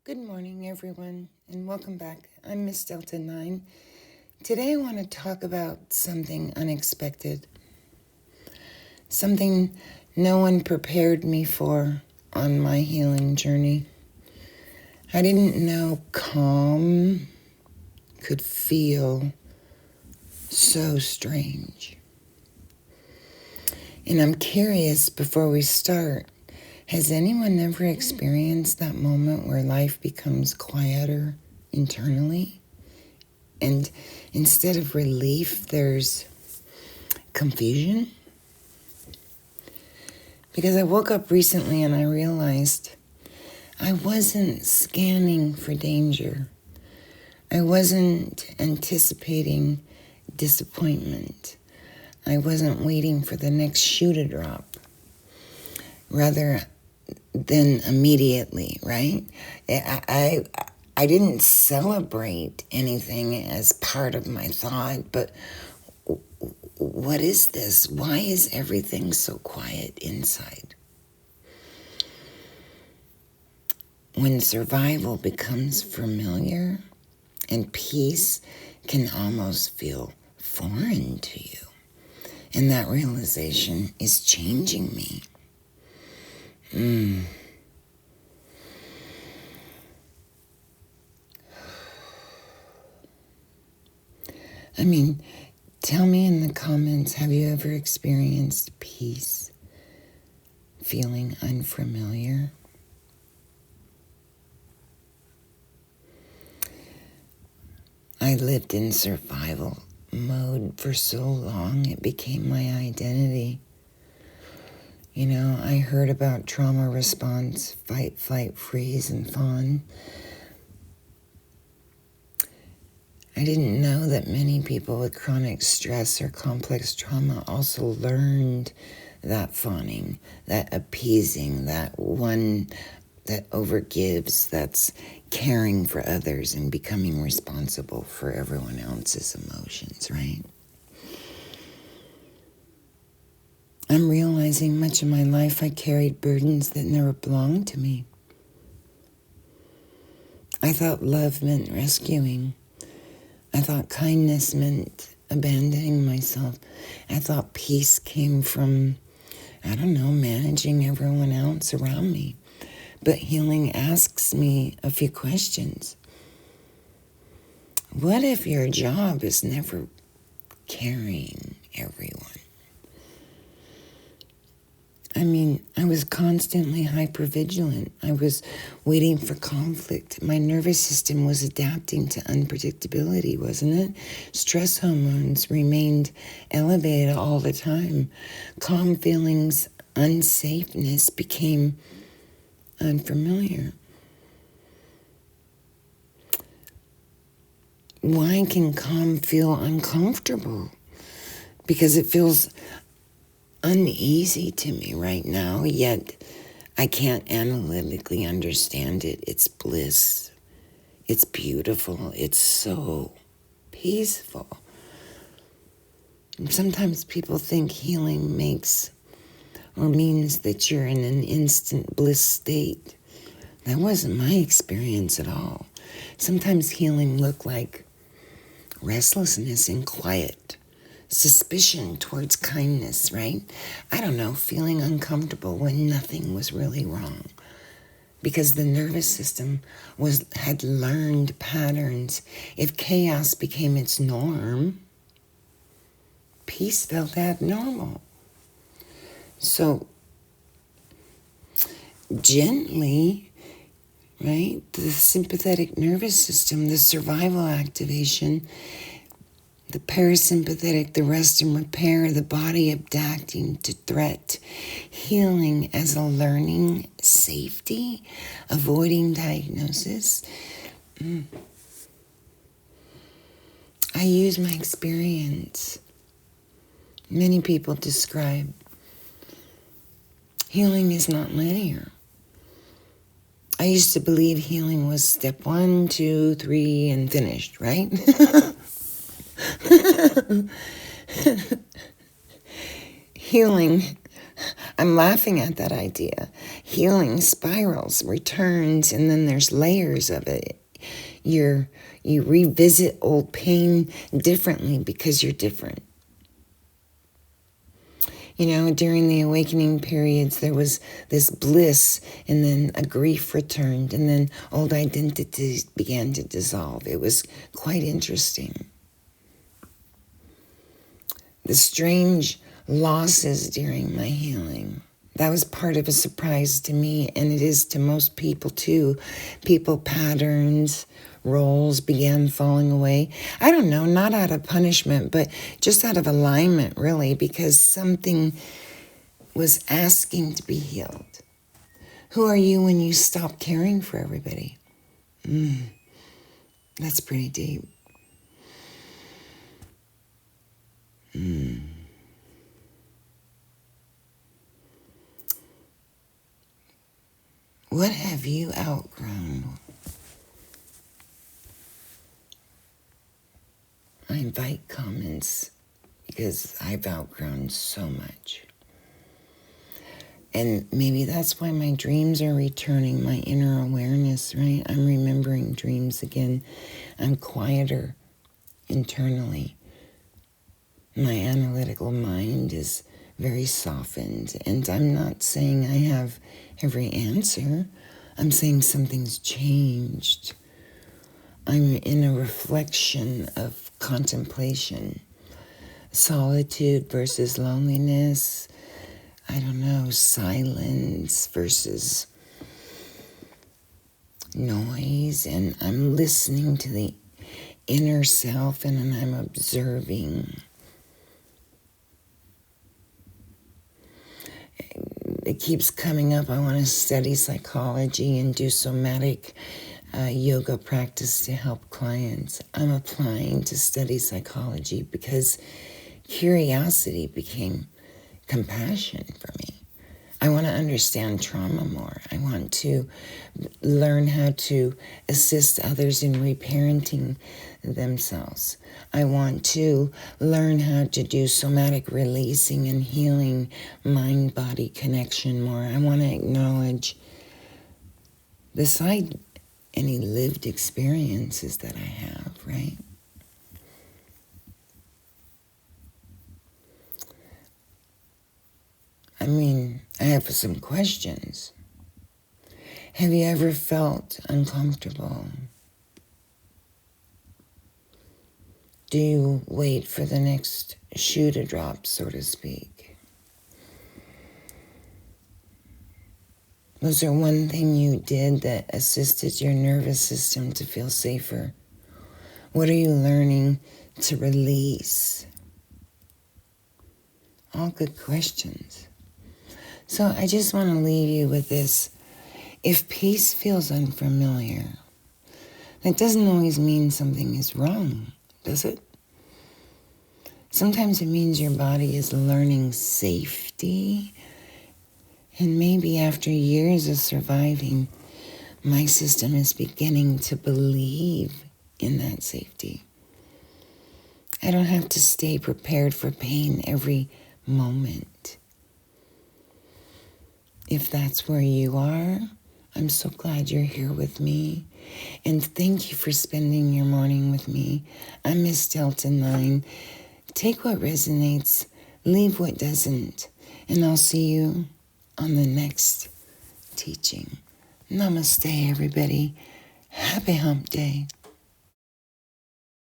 Good morning, everyone, and welcome back. I'm Miss Delta 9. Today I want to talk about something unexpected, something no one prepared me for on my healing journey. I didn't know calm could feel so strange. And I'm curious, before we start, has anyone ever experienced that moment where life becomes quieter internally? And instead of relief, there's confusion? Because I woke up recently and I realized I wasn't scanning for danger. I wasn't anticipating disappointment. I wasn't waiting for the next shoe to drop. Rather than immediately, right? I didn't celebrate anything as part of my thought, but what is this? Why is everything so quiet inside? When survival becomes familiar and peace can almost feel foreign to you, and that realization is changing me. I mean, tell me in the comments, have you ever experienced peace feeling unfamiliar? I lived in survival mode for so long, it became my identity. You know, I heard about trauma response, fight, flight, freeze, and fawn. I didn't know that many people with chronic stress or complex trauma also learned that fawning, that appeasing, that one that overgives, that's caring for others and becoming responsible for everyone else's emotions, right? I'm realizing much of my life I carried burdens that never belonged to me. I thought love meant rescuing. I thought kindness meant abandoning myself. I thought peace came from, managing everyone else around me. But healing asks me a few questions. What if your job is never carrying everyone? I was constantly hypervigilant. I was waiting for conflict. My nervous system was adapting to unpredictability, wasn't it? Stress hormones remained elevated all the time. Calm feelings, unsafeness became unfamiliar. Why can calm feel uncomfortable? Because it feels uneasy to me right now, yet I can't analytically understand it. It's bliss. It's beautiful. It's so peaceful. And sometimes people think healing makes or means that you're in an instant bliss state. That wasn't my experience at all. Sometimes healing looked like restlessness and quiet. Suspicion towards kindness, right? Feeling uncomfortable when nothing was really wrong. Because the nervous system had learned patterns. If chaos became its norm, peace felt abnormal. So, gently, right? The sympathetic nervous system, the survival activation, the parasympathetic, the rest and repair, the body adapting to threat, healing as a learning safety, avoiding diagnosis. I use my experience. Many people describe healing is not linear. I used to believe healing was step 1, 2, 3, and finished, right? Healing I'm laughing at that idea. Healing spirals, returns, and then there's layers of it. You revisit old pain differently because you're different. You know, during the awakening periods, there was this bliss, and then a grief returned, and then old identities began to dissolve. It was quite interesting. The strange losses during my healing, that was part of a surprise to me, and it is to most people too. People patterns, roles began falling away. I don't know, not out of punishment, but just out of alignment, really, because something was asking to be healed. Who are you when you stop caring for everybody? That's pretty deep. What have you outgrown? I invite comments because I've outgrown so much. And maybe that's why my dreams are returning, my inner awareness, right? I'm remembering dreams again. I'm quieter internally. My analytical mind is very softened. And I'm not saying I have every answer. I'm saying something's changed. I'm in a reflection of contemplation. Solitude versus loneliness. I don't know, silence versus noise. And I'm listening to the inner self, and I'm observing. It keeps coming up. I want to study psychology and do somatic yoga practice to help clients. I'm applying to study psychology because curiosity became compassion for me. I want to understand trauma more. I want to learn how to assist others in reparenting themselves. I want to learn how to do somatic releasing and healing, mind-body connection more. I want to acknowledge, beside any lived experiences that I have, right? I mean, I have some questions. Have you ever felt uncomfortable? Do you wait for the next shoe to drop, so to speak? Was there one thing you did that assisted your nervous system to feel safer? What are you learning to release? All good questions. So I just want to leave you with this. If peace feels unfamiliar, that doesn't always mean something is wrong, does it? Sometimes it means your body is learning safety. And maybe after years of surviving, my system is beginning to believe in that safety. I don't have to stay prepared for pain every moment. If that's where you are, I'm so glad you're here with me. And thank you for spending your morning with me. I'm Miss Delta 9. Take what resonates, leave what doesn't. And I'll see you on the next teaching. Namaste, everybody. Happy hump day.